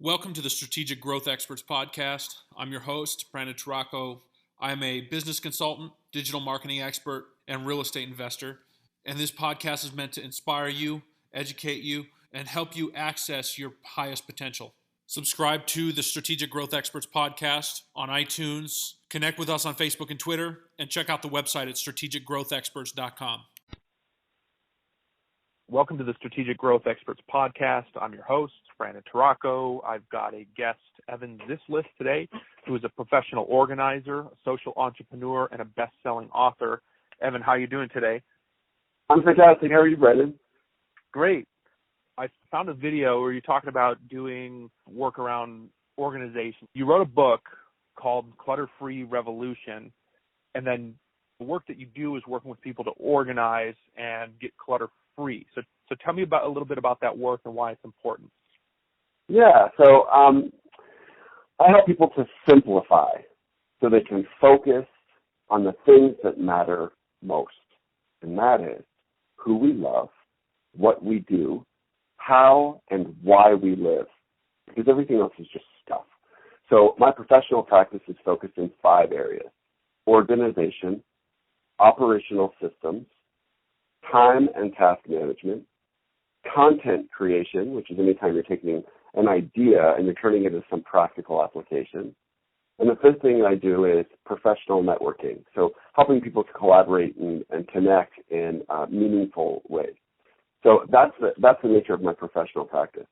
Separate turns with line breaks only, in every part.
Welcome to the Strategic Growth Experts Podcast. I'm your host, Brandon Taracco. I'm a business consultant, digital marketing expert, and real estate investor. And this podcast is meant to inspire you, educate you, and help you access your highest potential. Subscribe to the Strategic Growth Experts Podcast on iTunes. Connect with us on Facebook and Twitter, and check out the website at strategicgrowthexperts.com.
Welcome to the Strategic Growth Experts Podcast. I'm your host, Brandon Taracco. I've got a guest, Evan Zislis, today, who is a professional organizer, a social entrepreneur, and a best-selling author. Evan, how are you doing today?
I'm fantastic. How are you, Brandon?
Great. I found a video where you're talking about doing work around organization. You wrote a book called Clutter-Free Revolution, and then the work that you do is working with people to organize and get clutter-free. So tell me a little bit about that work and why it's important.
Yeah, so I help people to simplify so they can focus on the things that matter most, and that is who we love, what we do, how and why we live, because everything else is just stuff. So my professional practice is focused in 5 areas: organization, operational systems, time and task management, content creation, which is anytime you're taking an idea and you're turning it into some practical application. And the 5th thing I do is professional networking, so helping people to collaborate and connect in meaningful ways. So that's the nature of my professional practice.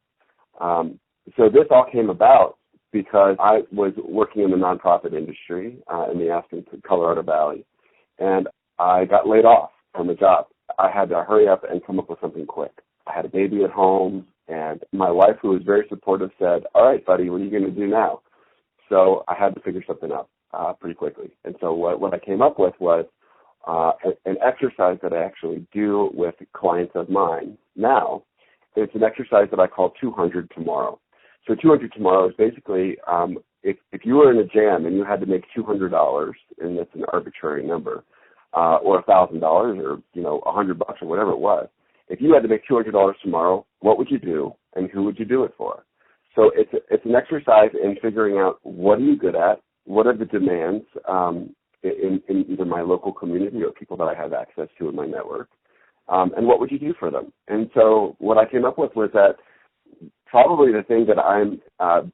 So this all came about because I was working in the nonprofit industry in the Aspen, Colorado Valley, and I got laid off from a job. I had to hurry up and come up with something quick. I had a baby at home, and my wife, who was very supportive, said, "All right, buddy, what are you going to do now?" So I had to figure something out pretty quickly. And so what I came up with was an exercise that I actually do with clients of mine now. It's an exercise that I call 200 Tomorrow. So 200 Tomorrow is basically if you were in a jam and you had to make $200, and that's an arbitrary number, or $1,000 or $100 or whatever it was. If you had to make $200 tomorrow, what would you do and who would you do it for? So it's an exercise in figuring out what are you good at, what are the demands in either my local community or people that I have access to in my network, and what would you do for them? And so what I came up with was that probably the thing that I'm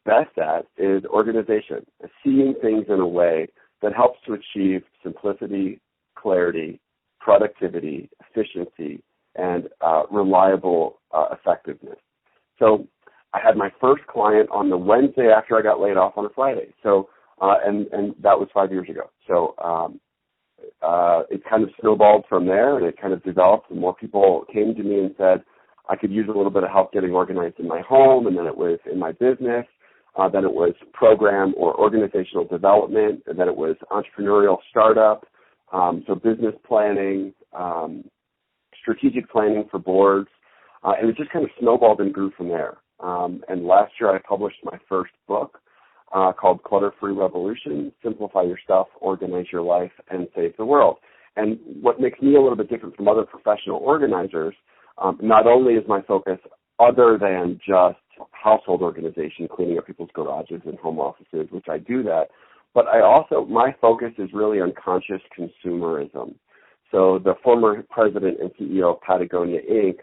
best at is organization, seeing things in a way that helps to achieve simplicity, clarity, productivity, efficiency, and reliable effectiveness. So I had my first client on the Wednesday after I got laid off on a Friday. So and that was 5 years ago. So it kind of snowballed from there, and it kind of developed, and more people came to me and said I could use a little bit of help getting organized in my home, and then it was in my business. Then it was program or organizational development, and then it was entrepreneurial startup. So business planning, strategic planning for boards, and it just kind of snowballed and grew from there. And last year I published my first book called Clutter-Free Revolution: Simplify Your Stuff, Organize Your Life, and Save the World. And what makes me a little bit different from other professional organizers, not only is my focus other than just household organization, cleaning up people's garages and home offices, which I do that, but my focus is really on conscious consumerism. So the former president and CEO of Patagonia, Inc.,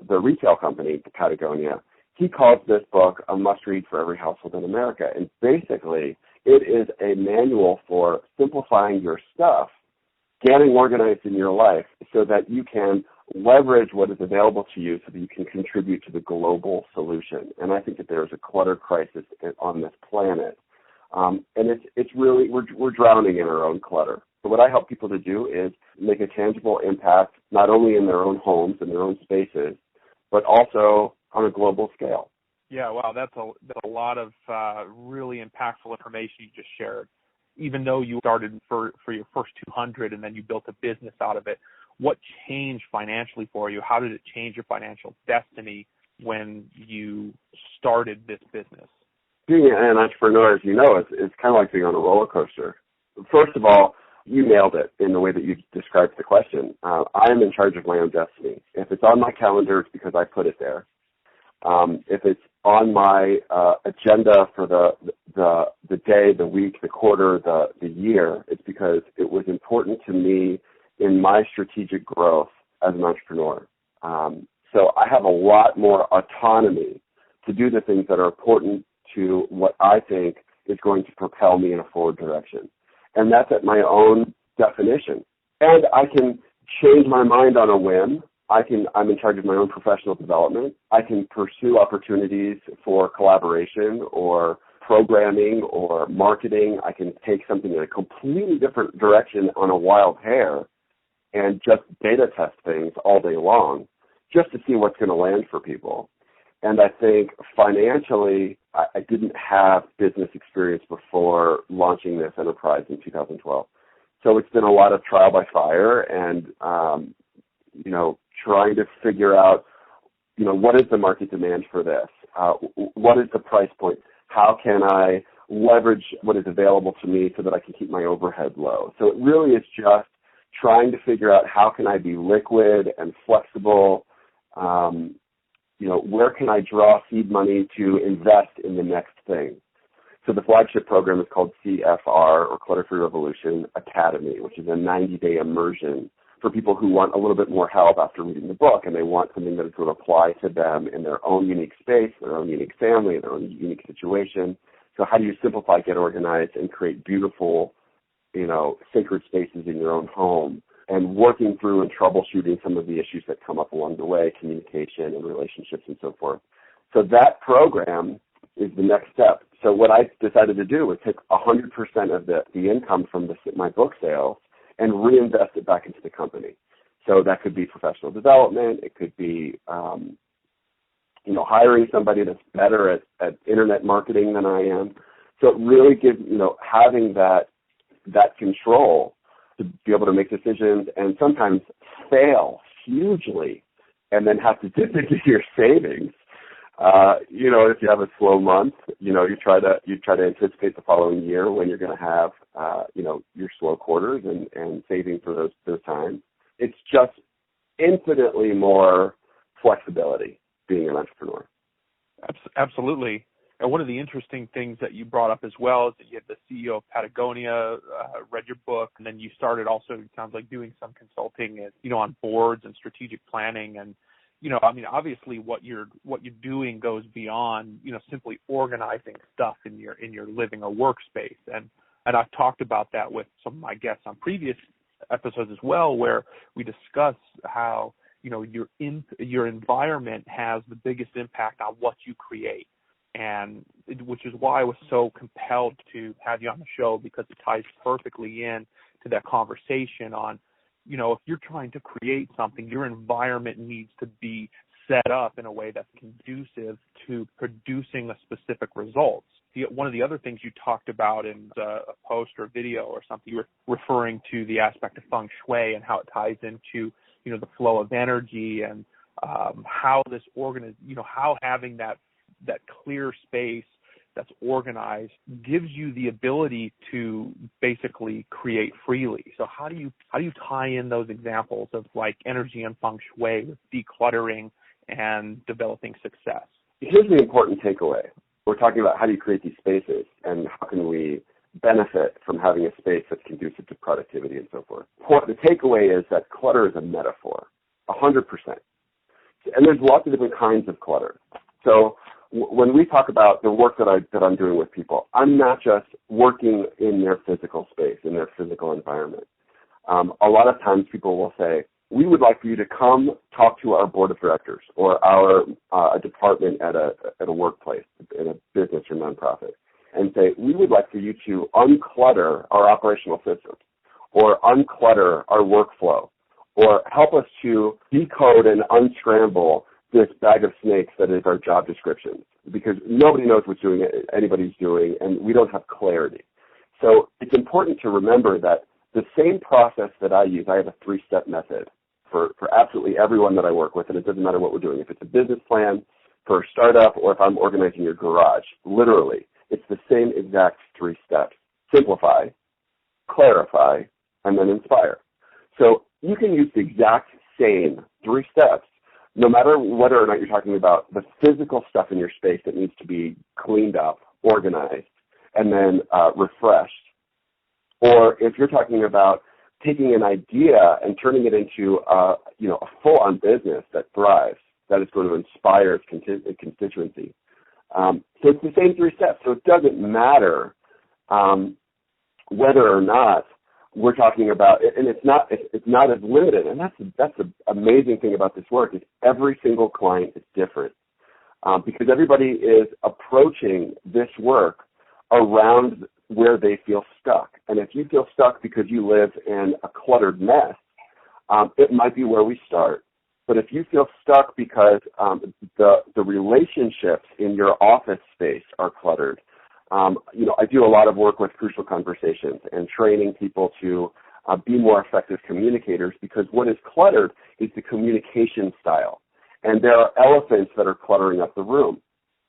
the retail company, Patagonia, he calls this book a must-read for every household in America. And basically, it is a manual for simplifying your stuff, getting organized in your life so that you can leverage what is available to you so that you can contribute to the global solution. And I think that there is a clutter crisis on this planet. And it's really, we're drowning in our own clutter. So what I help people to do is make a tangible impact, not only in their own homes and their own spaces, but also on a global scale.
Yeah, wow, that's a lot of really impactful information you just shared. Even though you started for your first 200 and then you built a business out of it, what changed financially for you? How did it change your financial destiny when you started this business?
Being an entrepreneur, as you know, it's kind of like being on a roller coaster. First of all, you nailed it in the way that you described the question. I am in charge of my own destiny. If it's on my calendar, it's because I put it there. If it's on my agenda for the day, the week, the quarter, the year, it's because it was important to me in my strategic growth as an entrepreneur. So I have a lot more autonomy to do the things that are important to what I think is going to propel me in a forward direction. And that's at my own definition. And I can change my mind on a whim. I'm in charge of my own professional development. I can pursue opportunities for collaboration or programming or marketing. I can take something in a completely different direction on a wild hair and just beta test things all day long just to see what's going to land for people. And I think financially, I didn't have business experience before launching this enterprise in 2012. So it's been a lot of trial by fire and, trying to figure out, what is the market demand for this? What is the price point? How can I leverage what is available to me so that I can keep my overhead low? So it really is just trying to figure out how can I be liquid and flexible. Where can I draw seed money to invest in the next thing? So the flagship program is called CFR, or Clutter-Free Revolution Academy, which is a 90-day immersion for people who want a little bit more help after reading the book, and they want something that is going to apply to them in their own unique space, their own unique family, their own unique situation. So how do you simplify, get organized, and create beautiful, sacred spaces in your own home, and working through and troubleshooting some of the issues that come up along the way, communication and relationships and so forth. So that program is the next step. So what I decided to do was take 100% of the income from my book sales and reinvest it back into the company. So that could be professional development. It could be, hiring somebody that's better at internet marketing than I am. So it really gives, having that control to be able to make decisions and sometimes fail hugely and then have to dip into your savings. If you have a slow month, you try to anticipate the following year when you're going to have, your slow quarters and saving for those times. It's just infinitely more flexibility being an entrepreneur.
Absolutely. And one of the interesting things that you brought up as well is that you had the CEO of Patagonia, read your book, and then you started also, it sounds like, doing some consulting, on boards and strategic planning. And, obviously what you're doing goes beyond, simply organizing stuff in your living or workspace. And I've talked about that with some of my guests on previous episodes as well, where we discuss how, your environment has the biggest impact on what you create. And which is why I was so compelled to have you on the show, because it ties perfectly in to that conversation on, if you're trying to create something, your environment needs to be set up in a way that's conducive to producing a specific results. One of the other things you talked about in a post or video or something, you were referring to the aspect of feng shui and how it ties into, the flow of energy and how this how having that clear space that's organized gives you the ability to basically create freely. So how do you tie in those examples of like energy and feng shui with decluttering and developing success?
Here's the important takeaway. We're talking about how do you create these spaces and how can we benefit from having a space that's conducive to productivity and so forth. The takeaway is that clutter is a metaphor, 100%. And there's lots of different kinds of clutter. So when we talk about the work that I'm doing with people, I'm not just working in their physical space, in their physical environment. A lot of times people will say, we would like for you to come talk to our board of directors or our a department at a workplace, in a business or nonprofit, and say, we would like for you to unclutter our operational systems or unclutter our workflow or help us to decode and unscramble this bag of snakes that is our job descriptions, because nobody knows what anybody's doing, and we don't have clarity. So it's important to remember that the same process that I use, I have a 3-step method for absolutely everyone that I work with, and it doesn't matter what we're doing. If it's a business plan for a startup or if I'm organizing your garage, literally, it's the same exact 3 steps. Simplify, clarify, and then inspire. So you can use the exact same 3 steps no matter whether or not you're talking about the physical stuff in your space that needs to be cleaned up, organized, and then refreshed, or if you're talking about taking an idea and turning it into a full-on business that thrives, that is going to inspire its constituency. So it's the same 3 steps. So it doesn't matter whether or not we're talking about, and it's not as limited. And that's the amazing thing about this work is every single client is different because everybody is approaching this work around where they feel stuck. And if you feel stuck because you live in a cluttered mess, it might be where we start. But if you feel stuck because the relationships in your office space are cluttered, I do a lot of work with crucial conversations and training people to be more effective communicators because what is cluttered is the communication style. And there are elephants that are cluttering up the room.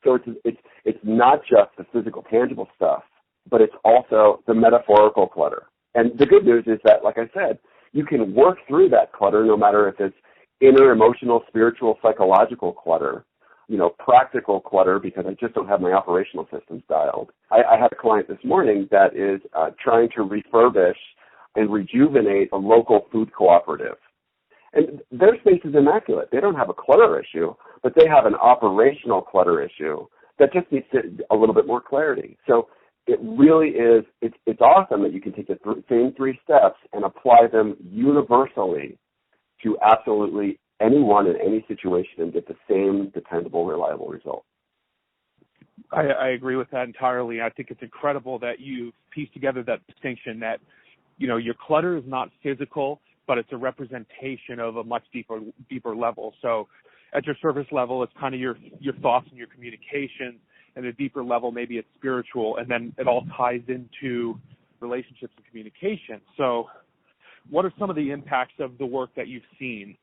So it's not just the physical, tangible stuff, but it's also the metaphorical clutter. And the good news is that, like I said, you can work through that clutter no matter if it's inner, emotional, spiritual, psychological clutter, practical clutter because I just don't have my operational systems dialed. I had a client this morning that is trying to refurbish and rejuvenate a local food cooperative. And their space is immaculate. They don't have a clutter issue, but they have an operational clutter issue that just needs a little bit more clarity. So it really is, it's awesome that you can take the same 3 steps and apply them universally to absolutely anyone in any situation and get the same dependable, reliable result.
I agree with that entirely. I think it's incredible that you've pieced together that distinction that, your clutter is not physical, but it's a representation of a much deeper level. So at your surface level, it's kind of your thoughts and your communication. At a deeper level, maybe it's spiritual, and then it all ties into relationships and communication. So what are some of the impacts of the work that you've seen?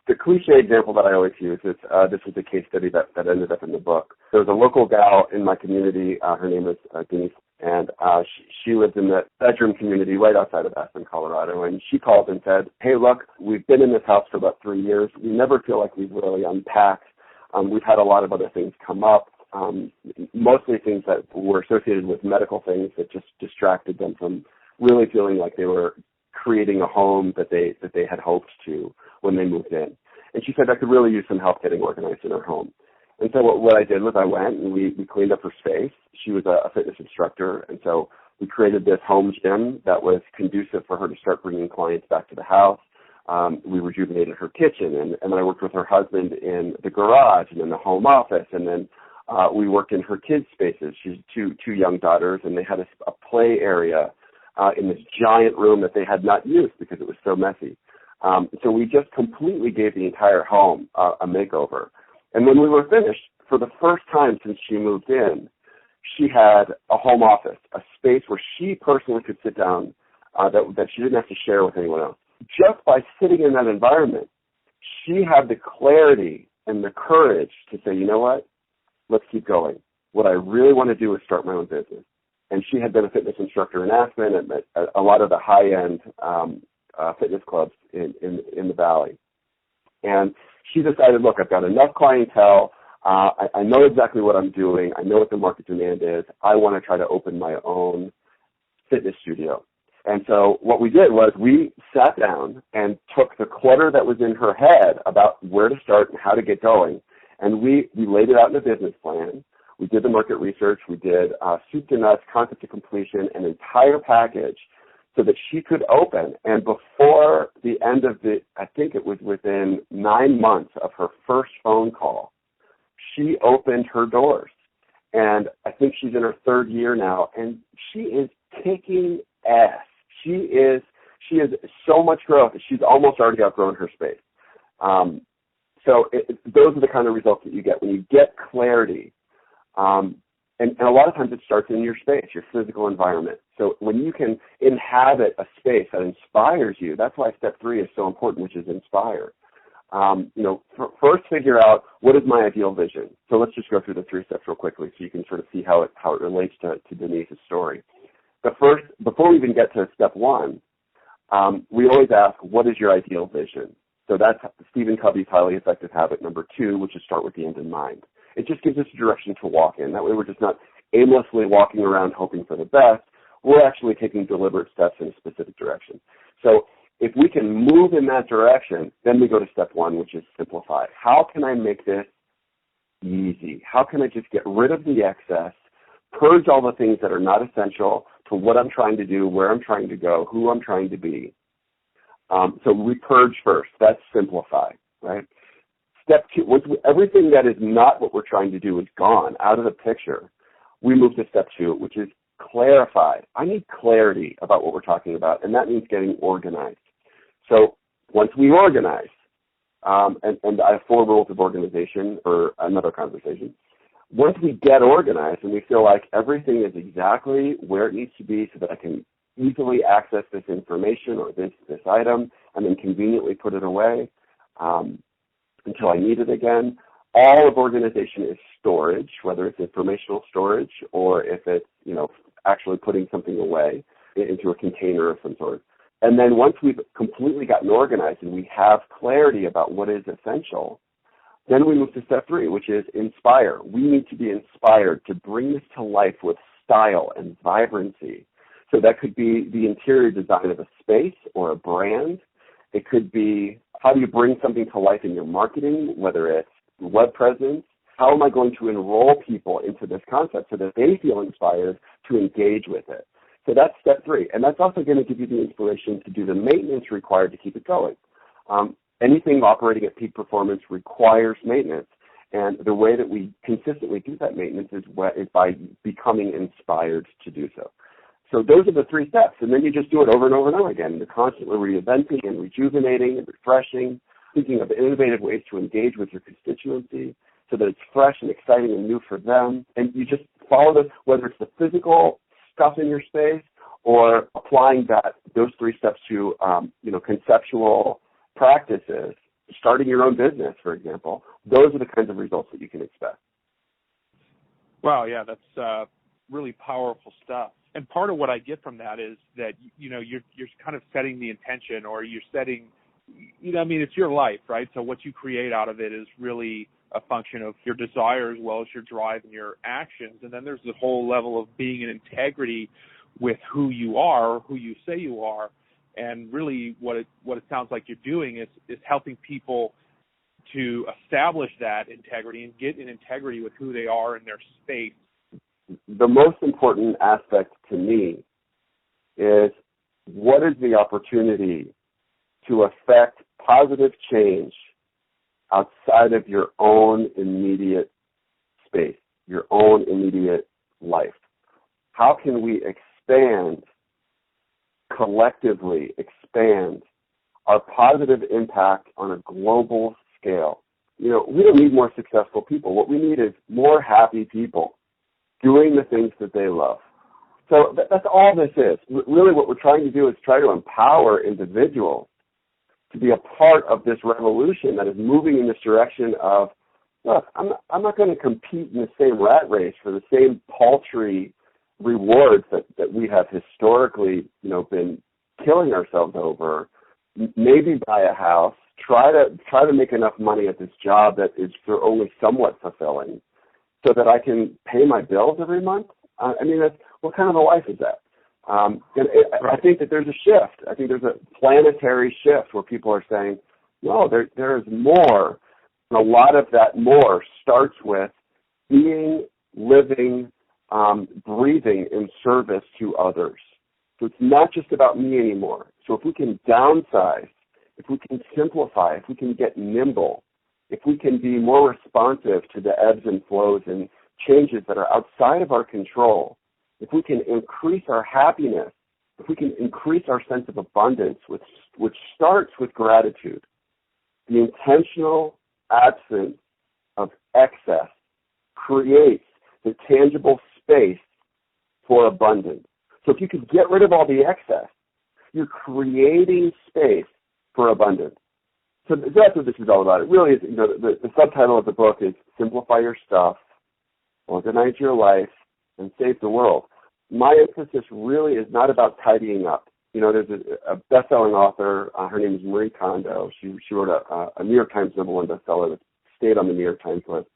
The cliche example that I always use is this was a case study that ended up in the book. There was a local gal in my community. Her name is Denise, and she lived in the bedroom community right outside of Aspen, Colorado. And she called and said, "Hey, look, we've been in this house for about 3 years. We never feel like we've really unpacked. We've had a lot of other things come up, mostly things that were associated with medical things that just distracted them from really feeling like they were creating a home that they had hoped to when they moved in." And she said, "I could really use some help getting organized in her home." And so what I did was I went and we cleaned up her space. She was a fitness instructor, and so we created this home gym that was conducive for her to start bringing clients back to the house. We rejuvenated her kitchen, and then I worked with her husband in the garage and in the home office, and then we worked in her kids' spaces. She's two young daughters, and they had a play area in this giant room that they had not used because it was so messy. So we just completely gave the entire home a makeover. And when we were finished, for the first time since she moved in, she had a home office, a space where she personally could sit down that she didn't have to share with anyone else. Just by sitting in that environment, she had the clarity and the courage to say, you know what, let's keep going. What I really want to do is start my own business. And she had been a fitness instructor in Aspen at a lot of the high-end fitness clubs in the Valley. And she decided, look, I've got enough clientele. I know exactly what I'm doing. I know what the market demand is. I want to try to open my own fitness studio. And so what we did was we sat down and took the clutter that was in her head about where to start and how to get going, and we laid it out in a business plan. We did the market research. We did soup to nuts, concept to completion, an entire package so that she could open. And before the end of I think it was within 9 months of her first phone call, she opened her doors. And I think she's in her 3rd year now, and she is kicking ass. She is so much growth that she's almost already outgrown her space. So those are the kind of results that you get when you get clarity. And a lot of times it starts in your space, your physical environment. So when you can inhabit a space that inspires you, that's why step 3 is so important, which is inspire. First figure out what is my ideal vision. So let's just go through the 3 steps real quickly so you can sort of see how it relates to Denise's story. Before we even get to step 1, we always ask, what is your ideal vision? So that's Stephen Covey's highly effective habit number 2, which is start with the end in mind. It just gives us a direction to walk in. That way we're just not aimlessly walking around hoping for the best. We're actually taking deliberate steps in a specific direction. So if we can move in that direction, then we go to step 1, which is simplify. How can I make this easy? How can I just get rid of the excess, purge all the things that are not essential to what I'm trying to do, where I'm trying to go, who I'm trying to be? So we purge first. That's simplify, right? Step 2, once everything that is not what we're trying to do is gone, out of the picture, we move to step 2, which is clarify. I need clarity about what we're talking about, and that means getting organized. So once we organize, and I have 4 rules of organization for another conversation. Once we get organized and we feel like everything is exactly where it needs to be so that I can easily access this information or this item and then conveniently put it away until I need it again, all of organization is storage, whether it's informational storage or if it's, actually putting something away into a container of some sort. And then once we've completely gotten organized and we have clarity about what is essential, then we move to step 3, which is inspire. We need to be inspired to bring this to life with style and vibrancy. So that could be the interior design of a space or a brand. It could be how do you bring something to life in your marketing, whether it's web presence. How am I going to enroll people into this concept so that they feel inspired to engage with it? So that's step 3. And that's also going to give you the inspiration to do the maintenance required to keep it going. Anything operating at peak performance requires maintenance. And the way that we consistently do that maintenance is by becoming inspired to do so. So those are the 3 steps. And then you just do it over and over and over again. You're constantly reinventing and rejuvenating and refreshing, thinking of innovative ways to engage with your constituency so that it's fresh and exciting and new for them. And you just follow this, whether it's the physical stuff in your space or applying those 3 steps to, conceptual practices, starting your own business, for example. Those are the kinds of results that you can expect.
Wow, yeah, that's really powerful stuff. And part of what I get from that is that, you're kind of setting the intention, or you're setting, it's your life, right? So what you create out of it is really a function of your desire as well as your drive and your actions. And then there's the whole level of being in integrity with who you are, who you say you are. And really what it sounds like you're doing is helping people to establish that integrity and get in integrity with who they are in their space.
The most important aspect to me is what is the opportunity to affect positive change outside of your own immediate space, your own immediate life? How can we collectively expand our positive impact on a global scale? We don't need more successful people. What we need is more happy people doing the things that they love. So that's all this is. Really what we're trying to do is try to empower individuals to be a part of this revolution that is moving in this direction of, look, I'm not going to compete in the same rat race for the same paltry rewards that we have historically, been killing ourselves over. Maybe buy a house, try to make enough money at this job that is only somewhat fulfilling, so that I can pay my bills every month. What kind of a life is that? I think that there's a shift. I think there's a planetary shift where people are saying, no, there is more. And a lot of that more starts with being, living, breathing in service to others. So it's not just about me anymore. So if we can downsize, if we can simplify, if we can get nimble, if we can be more responsive to the ebbs and flows and changes that are outside of our control, if we can increase our happiness, if we can increase our sense of abundance, which starts with gratitude, the intentional absence of excess creates the tangible space for abundance. So if you could get rid of all the excess, you're creating space for abundance. So that's what this is all about. It really is, the subtitle of the book is Simplify Your Stuff, Organize Your Life, and Save the World. My emphasis really is not about tidying up. there's a best-selling author. Her name is Marie Kondo. She wrote a New York Times #1 bestseller that stayed on the New York Times list.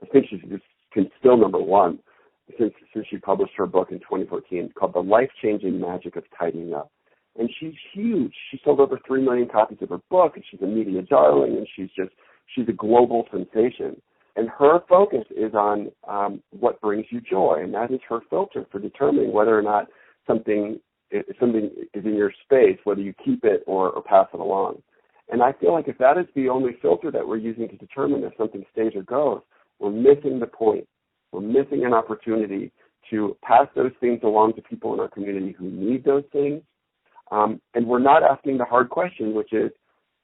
I think she's still #1 since she published her book in 2014 called The Life-Changing Magic of Tidying Up. And she's huge. She sold over 3 million copies of her book, and she's a media darling, and she's a global sensation. And her focus is on what brings you joy, and that is her filter for determining whether or not something is in your space, whether you keep it or pass it along. And I feel like if that is the only filter that we're using to determine if something stays or goes, we're missing the point. We're missing an opportunity to pass those things along to people in our community who need those things. And we're not asking the hard question, which is,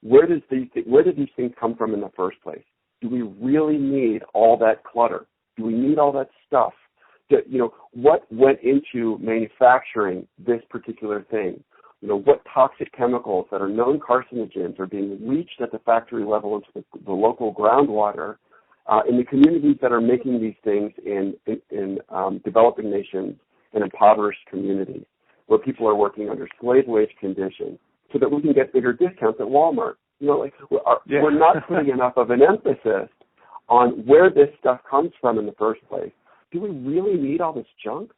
where did these things come from in the first place? Do we really need all that clutter? Do we need all that stuff? What went into manufacturing this particular thing? What toxic chemicals that are known carcinogens are being leached at the factory level into the local groundwater in the communities that are making these things in developing nations and impoverished communities, where people are working under slave wage conditions, so that we can get bigger discounts at Walmart. We're not putting enough of an emphasis on where this stuff comes from in the first place. Do we really need all this junk?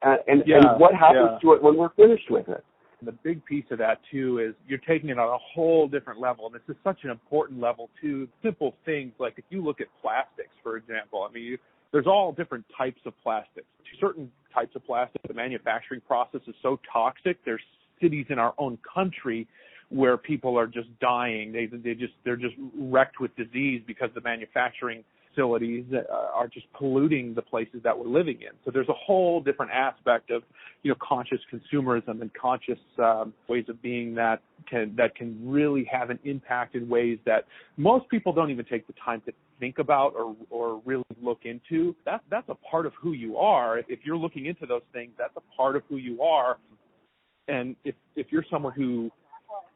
And what happens to it when we're finished with it?
The big piece of that, too, is you're taking it on a whole different level. And this is such an important level, too. Simple things like if you look at plastics, for example, there's all different types of plastics. Certain types of plastic, the manufacturing process is so toxic. There's cities in our own country where people are just dying. They're just wrecked with disease because the manufacturing facilities are just polluting the places that we're living in. So there's a whole different aspect of, conscious consumerism and conscious ways of being that can really have an impact in ways that most people don't even take the time to think about or really look into. That's a part of who you are. If you're looking into those things, that's a part of who you are. And if you're someone who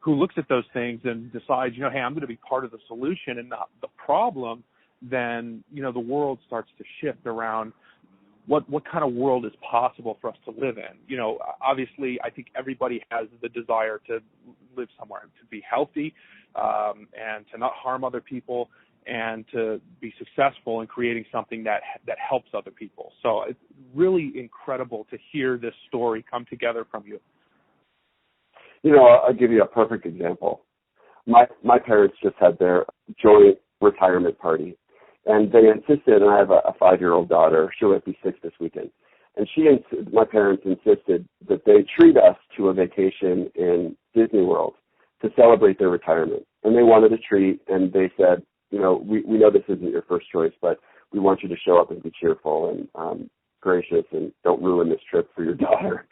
looks at those things and decides, hey, I'm going to be part of the solution and not the problem, then, the world starts to shift around what kind of world is possible for us to live in. Obviously, I think everybody has the desire to live somewhere, to be healthy and to not harm other people and to be successful in creating something that helps other people. So it's really incredible to hear this story come together from you.
I'll give you a perfect example. My parents just had their joint retirement party, and they insisted, and I have a 5-year-old daughter, she'll be 6 this weekend, and my parents insisted that they treat us to a vacation in Disney World to celebrate their retirement. And they wanted a treat, and they said, we know this isn't your first choice, but we want you to show up and be cheerful and gracious and don't ruin this trip for your daughter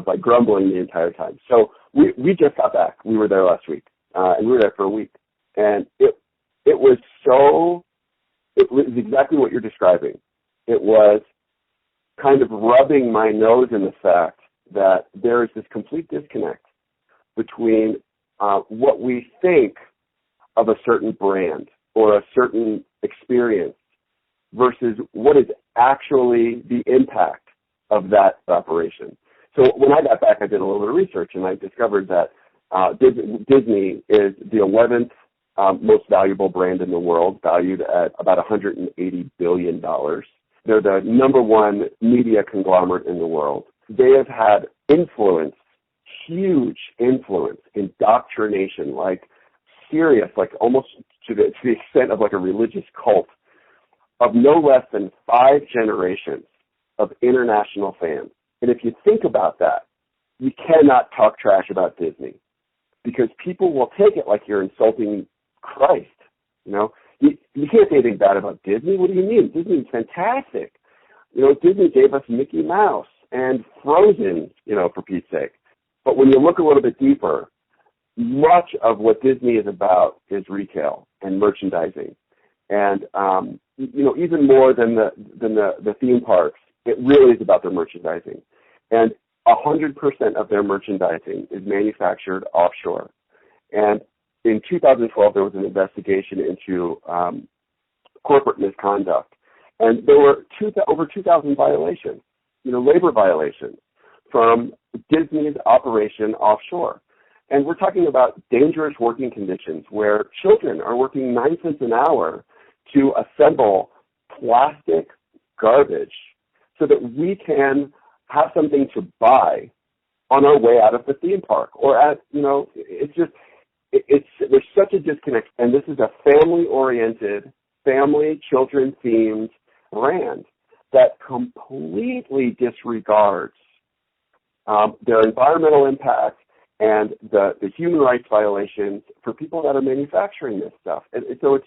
by grumbling the entire time. So we just got back. We were there last week, and we were there for a week. And it was exactly what you're describing. It was kind of rubbing my nose in the fact that there is this complete disconnect between what we think of a certain brand or a certain experience versus what is actually the impact of that operation. So when I got back, I did a little bit of research, and I discovered that Disney is the 11th most valuable brand in the world, valued at about $180 billion. They're the number one media conglomerate in the world. They have had influence, huge influence, indoctrination, like serious, like almost to the extent of like a religious cult, of no less than 5 generations of international fans. And if you think about that, you cannot talk trash about Disney, because people will take it like you're insulting Christ. You can't say anything bad about Disney. What do you mean? Disney's fantastic. Disney gave us Mickey Mouse and Frozen, for Pete's sake. But when you look a little bit deeper, much of what Disney is about is retail and merchandising. And, even more than the theme parks, it really is about their merchandising. And 100% of their merchandising is manufactured offshore. And in 2012, there was an investigation into corporate misconduct. And there were over 2,000 violations, labor violations, from Disney's operation offshore. And we're talking about dangerous working conditions where children are working 9 cents an hour to assemble plastic garbage so that we can have something to buy on our way out of the theme park. Or there's such a disconnect. And this is a family-oriented, children-themed brand that completely disregards their environmental impact and the human rights violations for people that are manufacturing this stuff. And so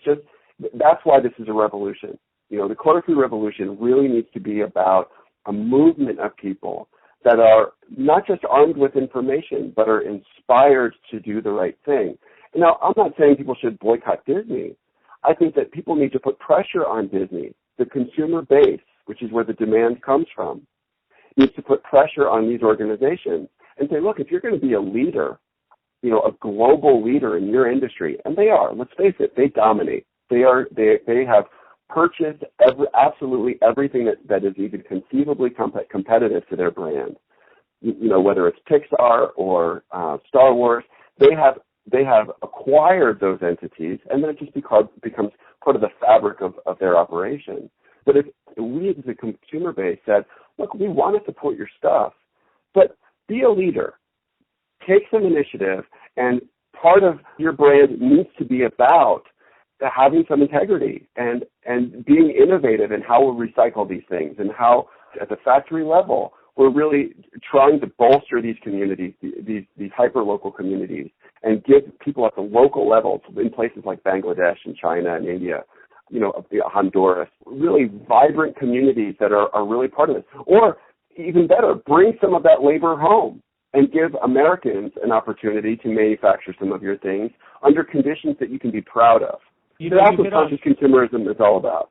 that's why this is a revolution. The Clutter-Free Revolution really needs to be about a movement of people that are not just armed with information, but are inspired to do the right thing. Now, I'm not saying people should boycott Disney. I think that people need to put pressure on Disney. The consumer base, which is where the demand comes from, needs to put pressure on these organizations and say, look, if you're going to be a leader, a global leader in your industry, and they are, let's face it, they dominate. They have purchased absolutely everything that is even conceivably competitive to their brand. Whether it's Pixar or Star Wars, they have acquired those entities, and then it just becomes part of the fabric of their operation. But if we as a consumer base said, look, we want to support your stuff, but be a leader, take some initiative, and part of your brand needs to be about having some integrity and being innovative in how we recycle these things and how at the factory level we're really trying to bolster these communities, these hyper-local communities, and give people at the local level in places like Bangladesh and China and India, Honduras, really vibrant communities that are really part of this. Or even better, bring some of that labor home and give Americans an opportunity to manufacture some of your things under conditions that you can be proud of. That's what conscious consumerism is all about.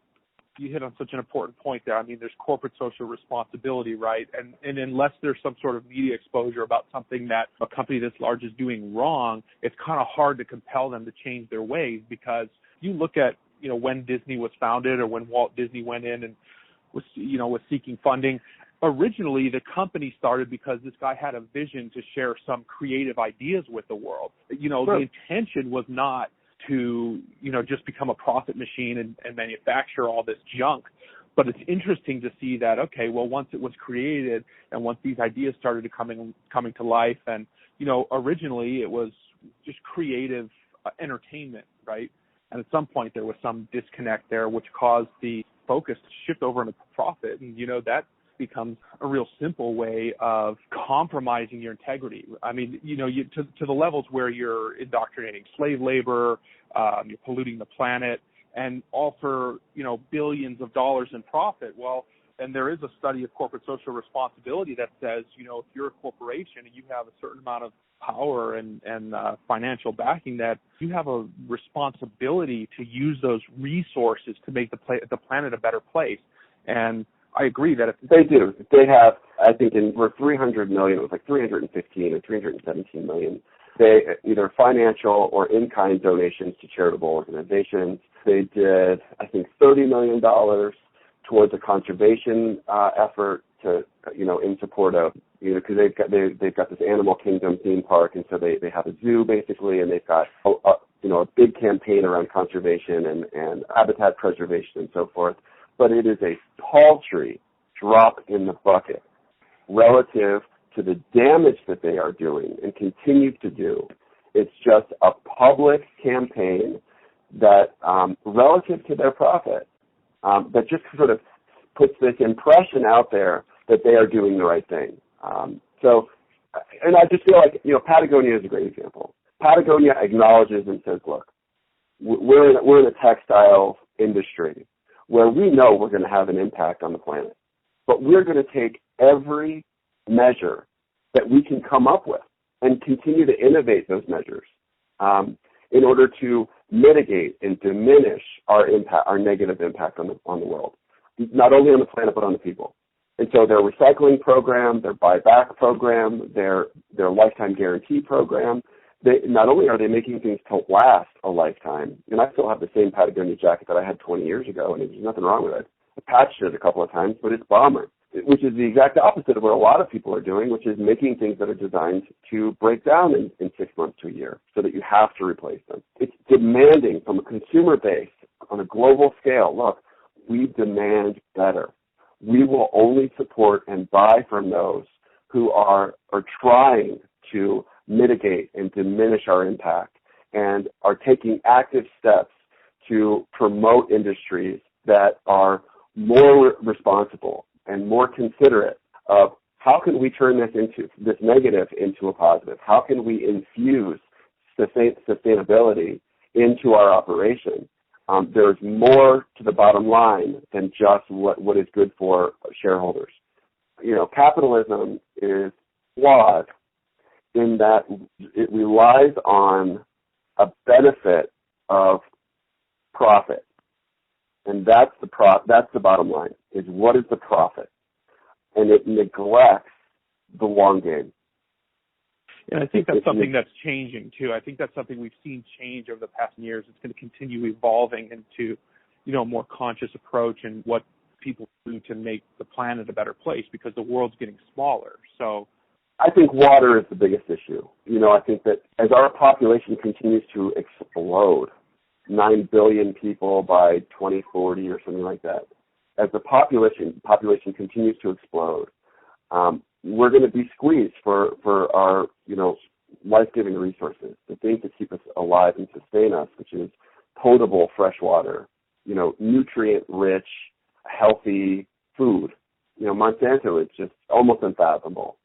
You hit on such an important point there. I mean, there's corporate social responsibility, right? And unless there's some sort of media exposure about something that a company this large is doing wrong, it's kind of hard to compel them to change their ways, because you look at, when Disney was founded or when Walt Disney went in and was seeking funding. Originally, the company started because this guy had a vision to share some creative ideas with the world. Sure. The intention was not to, just become a profit machine and manufacture all this junk. But it's interesting to see that, okay, well, once it was created and once these ideas started coming to life, and, originally it was just creative entertainment, right? And at some point there was some disconnect there, which caused the focus to shift over into profit. And, that becomes a real simple way of compromising your integrity. I mean, to the levels where you're indoctrinating slave labor, you're polluting the planet, and all for, billions of dollars in profit. Well, and there is a study of corporate social responsibility that says, if you're a corporation and you have a certain amount of power and financial backing, that you have a responsibility to use those resources to make the planet a better place. And I agree that if
they do, they have, I think for $300 million, it was like 315 or 317 million. They either financial or in-kind donations to charitable organizations. They did, I think, $30 million towards a conservation effort to, in support of, because they've got this animal kingdom theme park, and so they have a zoo basically, and they've got a big campaign around conservation and habitat preservation and so forth. But it is a paltry drop in the bucket relative to the damage that they are doing and continue to do. It's just a public campaign that, relative to their profit, that just sort of puts this impression out there that they are doing the right thing. And I just feel like, Patagonia is a great example. Patagonia acknowledges and says, look, we're in a textile industry where we know we're going to have an impact on the planet, but we're going to take every measure that we can come up with and continue to innovate those measures in order to mitigate and diminish our impact, our negative impact on the world, not only on the planet but on the people. And so their recycling program, their buyback program, their lifetime guarantee program, not only are they making things to last a lifetime, and I still have the same Patagonia jacket that I had 20 years ago, and there's nothing wrong with it. patched it a couple of times, but it's bomber, which is the exact opposite of what a lot of people are doing, which is making things that are designed to break down in 6 months to a year so that you have to replace them. It's demanding from a consumer base on a global scale. Look, we demand better. We will only support and buy from those who are trying to mitigate and diminish our impact and are taking active steps to promote industries that are more responsible and more considerate of how can we turn this negative into a positive? How can we infuse sustainability into our operation? There's more to the bottom line than just what is good for shareholders. Capitalism is flawed in that it relies on a benefit of profit. And that's the bottom line, is what is the profit? And it neglects the long game.
And I think that's something that's changing too. I think that's something we've seen change over the past years. It's going to continue evolving into, a more conscious approach and what people do to make the planet a better place because the world's getting smaller. So
I think water is the biggest issue. I think that as our population continues to explode, 9 billion people by 2040 or something like that, as the population continues to explode, we're going to be squeezed for our, life-giving resources, the things that keep us alive and sustain us, which is potable fresh water, nutrient-rich, healthy food. Monsanto is just almost unfathomable.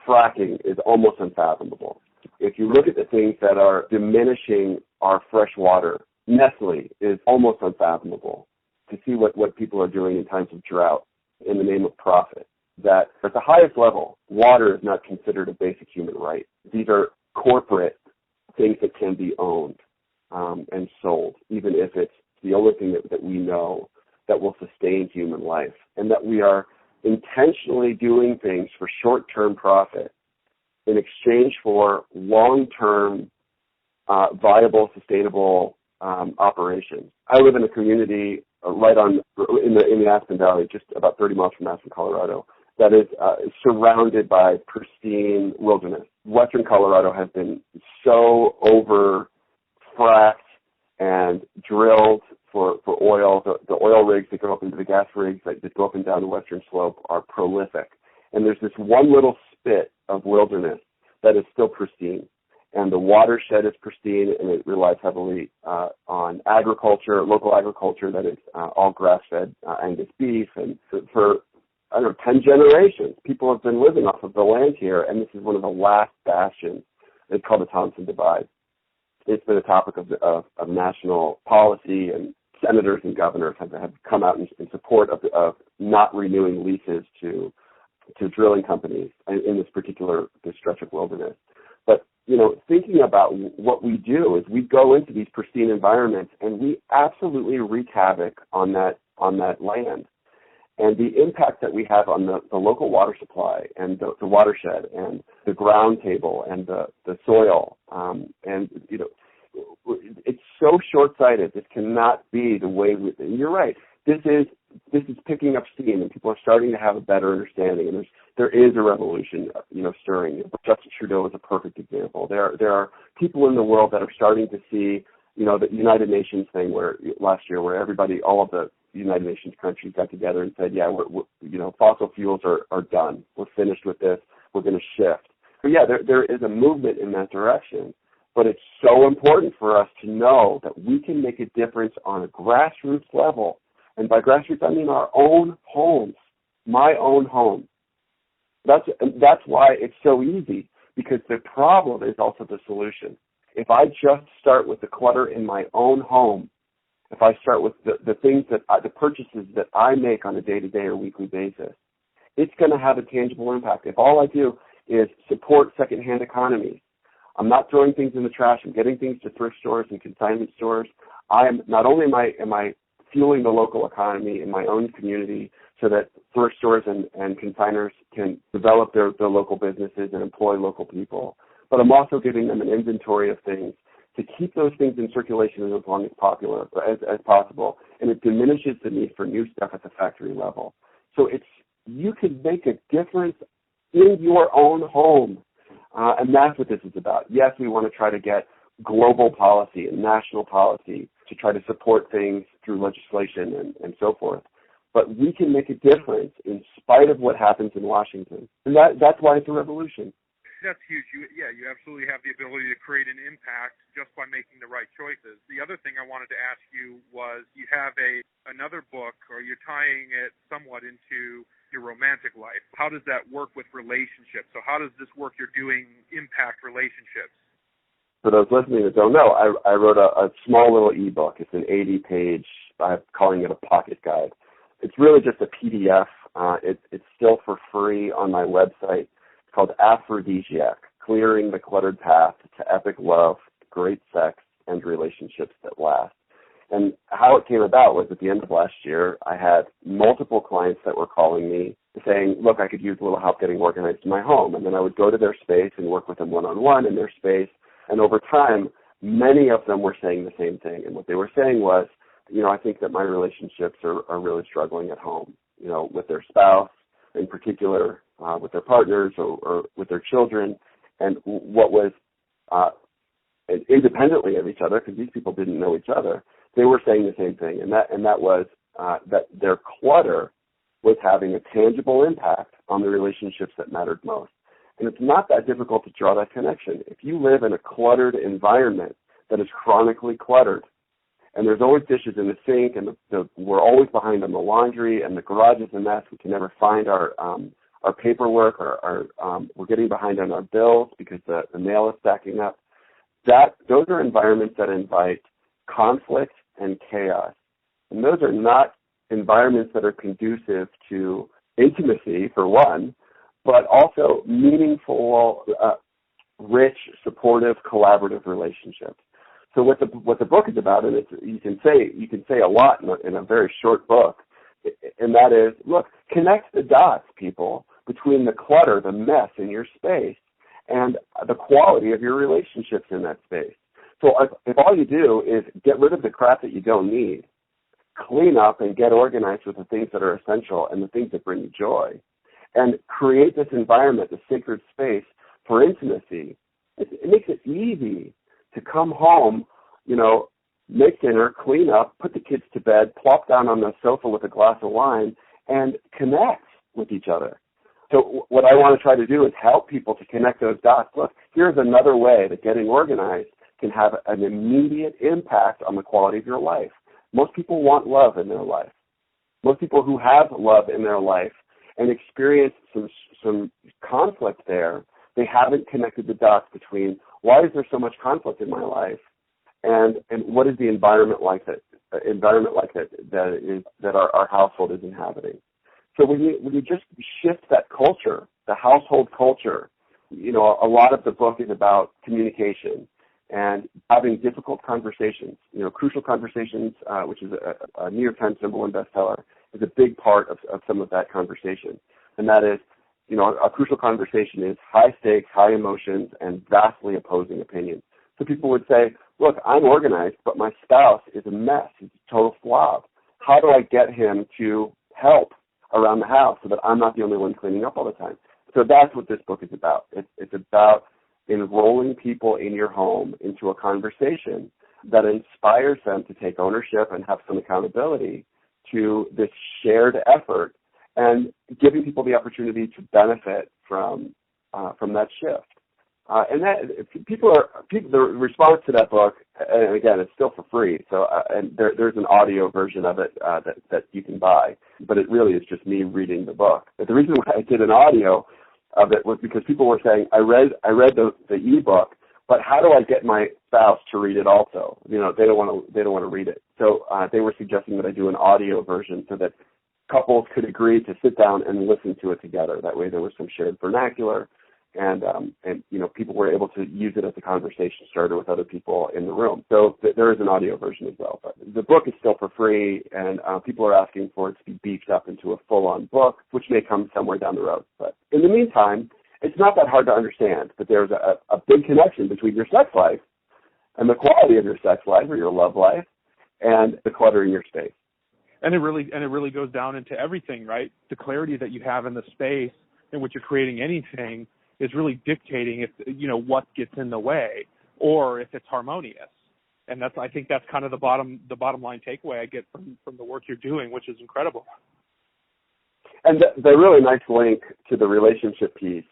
Fracking is almost unfathomable. If you look at the things that are diminishing our fresh water, Nestle is almost unfathomable. To see what people are doing in times of drought in the name of profit. That at the highest level, water is not considered a basic human right. These are corporate things that can be owned and sold, even if it's the only thing that we know that will sustain human life, and that we are intentionally doing things for short-term profit in exchange for long-term viable, sustainable operations. I live in a community right in the Aspen Valley, just about 30 miles from Aspen, Colorado, that is surrounded by pristine wilderness. Western Colorado has been so over-fracked and drilled for oil. The oil rigs that go up into the gas rigs that go up and down the western slope are prolific. And there's this one little spit of wilderness that is still pristine. And the watershed is pristine, and it relies heavily on agriculture, local agriculture that is all grass-fed Angus beef. And for 10 generations, people have been living off of the land here, and this is one of the last bastions. It's called the Thompson Divide. It's been a topic of national policy, and senators and governors have come out in support of not renewing leases to drilling companies in this stretch of wilderness. But thinking about what we do is we go into these pristine environments and we absolutely wreak havoc on that land. And the impact that we have on the local water supply and the watershed and the ground table and the soil, it's so short-sighted. This cannot be the way you're right. This is picking up steam, and people are starting to have a better understanding. And there is a revolution, stirring. Justin Trudeau is a perfect example. There are people in the world that are starting to see, the United Nations thing last year, where all of the United Nations countries got together and said, yeah, fossil fuels are done. We're finished with this. We're going to shift. So yeah, there is a movement in that direction. But it's so important for us to know that we can make a difference on a grassroots level. And by grassroots, I mean our own homes, my own home. That's why it's so easy, because the problem is also the solution. If I just start with the clutter in my own home, if I start with the things the purchases that I make on a day-to-day or weekly basis, it's going to have a tangible impact. If all I do is support secondhand economies, I'm not throwing things in the trash. I'm getting things to thrift stores and consignment stores. Not only am I fueling the local economy in my own community so that thrift stores and consigners can develop their local businesses and employ local people, but I'm also giving them an inventory of things to keep those things in circulation as long as possible, and it diminishes the need for new stuff at the factory level. So you can make a difference in your own home, and that's what this is about. Yes, we want to try to get global policy and national policy to try to support things through legislation and so forth. But we can make a difference in spite of what happens in Washington. And that's why it's a revolution.
That's huge. You absolutely have the ability to create an impact just by making the right choices. The other thing I wanted to ask you was you have another book, or you're tying it somewhat into your romantic life. How does that work with relationships? So how does this work you're doing impact relationships?
For those listening that don't know, I wrote a small little ebook. It's an 80-page, I'm calling it a pocket guide. It's really just a PDF. It's still for free on my website. It's called Aphrodisiac, Clearing the Cluttered Path to Epic Love, Great Sex, and Relationships That Last. And how it came about was at the end of last year, I had multiple clients that were calling me saying, look, I could use a little help getting organized in my home. And then I would go to their space and work with them one-on-one in their space. And over time, many of them were saying the same thing. And what they were saying was, I think that my relationships are really struggling at home, with their spouse, in particular, with their partners or with their children. And what was independently of each other, because these people didn't know each other, they were saying the same thing. And that was that their clutter was having a tangible impact on the relationships that mattered most. And it's not that difficult to draw that connection. If you live in a cluttered environment that is chronically cluttered, and there's always dishes in the sink, and we're always behind on the laundry, and the garage is a mess, we can never find our paperwork, or we're getting behind on our bills because the mail is stacking up. Those are environments that invite conflict and chaos. And those are not environments that are conducive to intimacy, for one, but also meaningful, rich, supportive, collaborative relationships. So what the book is about, and you can say a lot in a very short book, and that is, look, connect the dots, people, between the clutter, the mess in your space, and the quality of your relationships in that space. So if all you do is get rid of the crap that you don't need, clean up and get organized with the things that are essential and the things that bring you joy, and create this environment, this sacred space for intimacy, it makes it easy to come home, make dinner, clean up, put the kids to bed, plop down on the sofa with a glass of wine, and connect with each other. So what I want to try to do is help people to connect those dots. Look, here's another way that getting organized can have an immediate impact on the quality of your life. Most people want love in their life. Most people who have love in their life and experience some conflict there, they haven't connected the dots between why is there so much conflict in my life, and what is the environment like that our household is inhabiting. So when you just shift that culture, the household culture, a lot of the book is about communication and having difficult conversations, crucial conversations, which is a New York Times #1 bestseller, is a big part of some of that conversation. And that is, a crucial conversation is high stakes, high emotions, and vastly opposing opinions. So people would say, look, I'm organized, but my spouse is a mess. He's a total slob. How do I get him to help around the house so that I'm not the only one cleaning up all the time? So that's what this book is about. It's about enrolling people in your home into a conversation that inspires them to take ownership and have some accountability to this shared effort, and giving people the opportunity to benefit from that shift. And that the response to that book, and again, it's still for free. So and there's an audio version of it that you can buy, but it really is just me reading the book. But the reason why I did an audio of it was because people were saying, I read the ebook, but how do I get my spouse to read it also? They don't want to read it. So they were suggesting that I do an audio version so that couples could agree to sit down and listen to it together. That way there was some shared vernacular, and people were able to use it as a conversation starter with other people in the room. So there is an audio version as well. But the book is still for free, and people are asking for it to be beefed up into a full-on book, which may come somewhere down the road. But in the meantime, it's not that hard to understand that there's a big connection between your sex life and the quality of your sex life or your love life, and the clutter in your space.
And it really goes down into everything, right? The clarity that you have in the space in which you're creating anything is really dictating if, what gets in the way or if it's harmonious. And I think that's kind of the bottom line takeaway I get from the work you're doing, which is incredible.
And the really nice link to the relationship piece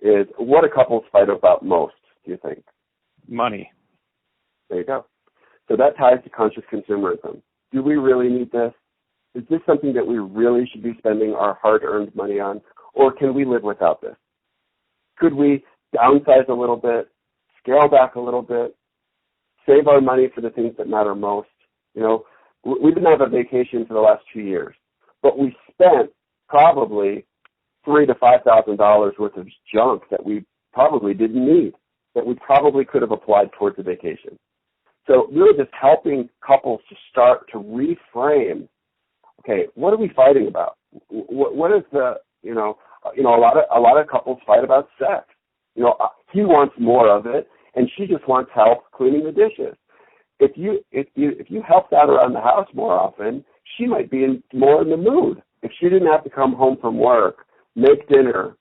is, what do couples fight about most, do you think?
Money.
There you go. So that ties to conscious consumerism. Do we really need this? Is this something that we really should be spending our hard-earned money on, or can we live without this? Could we downsize a little bit, scale back a little bit, save our money for the things that matter most? We didn't have a vacation for the last 2 years, but we spent probably $3,000 to $5,000 worth of junk that we probably didn't need, that we probably could have applied towards a vacation. So really just helping couples to start to reframe, okay, what are we fighting about? What is the, a lot of couples fight about sex. He wants more of it, and she just wants help cleaning the dishes. If you helped out around the house more often, she might be more in the mood. If she didn't have to come home from work, make dinner,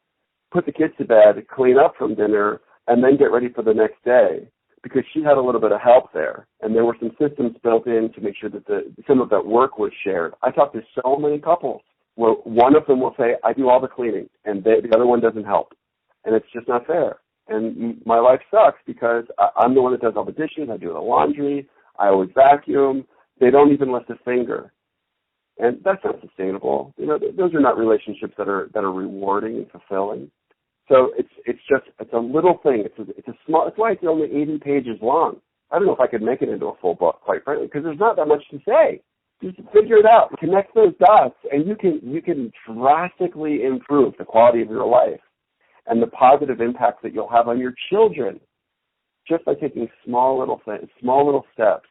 put the kids to bed, clean up from dinner, and then get ready for the next day, because she had a little bit of help there, and there were some systems built in to make sure that some of that work was shared. I talk to so many couples where one of them will say, I do all the cleaning, and the other one doesn't help, and it's just not fair. And my life sucks because I'm the one that does all the dishes, I do the laundry, I always vacuum. They don't even lift a finger. And that's not sustainable. Those are not relationships that are rewarding and fulfilling. So it's a little thing. It's a small. That's why it's only 80 pages long. I don't know if I could make it into a full book, quite frankly, because there's not that much to say. Just figure it out, connect those dots, and you can drastically improve the quality of your life and the positive impact that you'll have on your children just by taking small little steps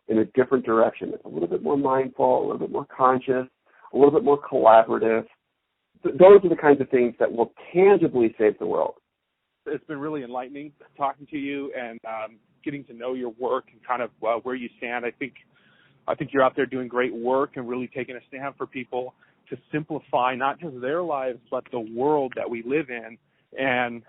in a different direction. It's a little bit more mindful, a little bit more conscious, a little bit more collaborative. Those are the kinds of things that will tangibly save the world.
It's been really enlightening talking to you and getting to know your work and kind of where you stand. I think you're out there doing great work and really taking a stand for people to simplify not just their lives but the world that we live in, and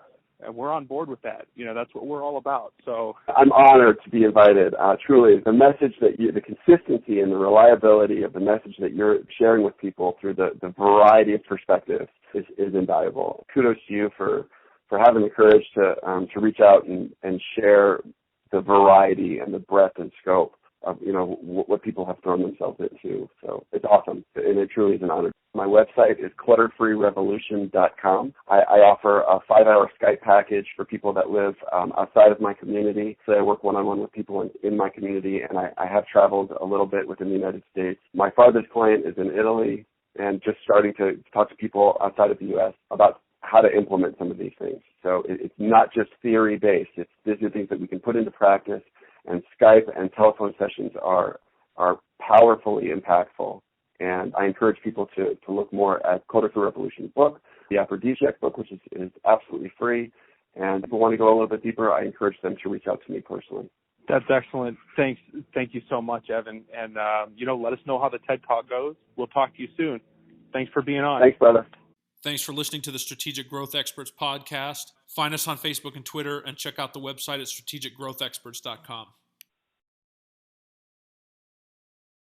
we're on board with that. That's what we're all about. So
I'm honored to be invited. Truly, the message the consistency and the reliability of the message that you're sharing with people through the variety of perspectives is invaluable. Kudos to you for having the courage to reach out and share the variety and the breadth and scope of what people have thrown themselves into. So it's awesome, and it truly is an honor. My website is clutter-free-revolution.com. I offer a 5-hour Skype package for people that live outside of my community. So I work one-on-one with people in my community, and I have traveled a little bit within the United States. My farthest client is in Italy, and just starting to talk to people outside of the U.S. about how to implement some of these things. So it's not just theory-based. These are things that we can put into practice, and Skype and telephone sessions are powerfully impactful. And I encourage people to look more at Clutter-Free Revolution book, the Aphrodisiac book, which is absolutely free. And if you want to go a little bit deeper, I encourage them to reach out to me personally.
That's excellent. Thank you so much, Evan. And, let us know how the TED Talk goes. We'll talk to you soon. Thanks for being on.
Thanks, brother.
Thanks for listening to the Strategic Growth Experts podcast. Find us on Facebook and Twitter, and check out the website at strategicgrowthexperts.com.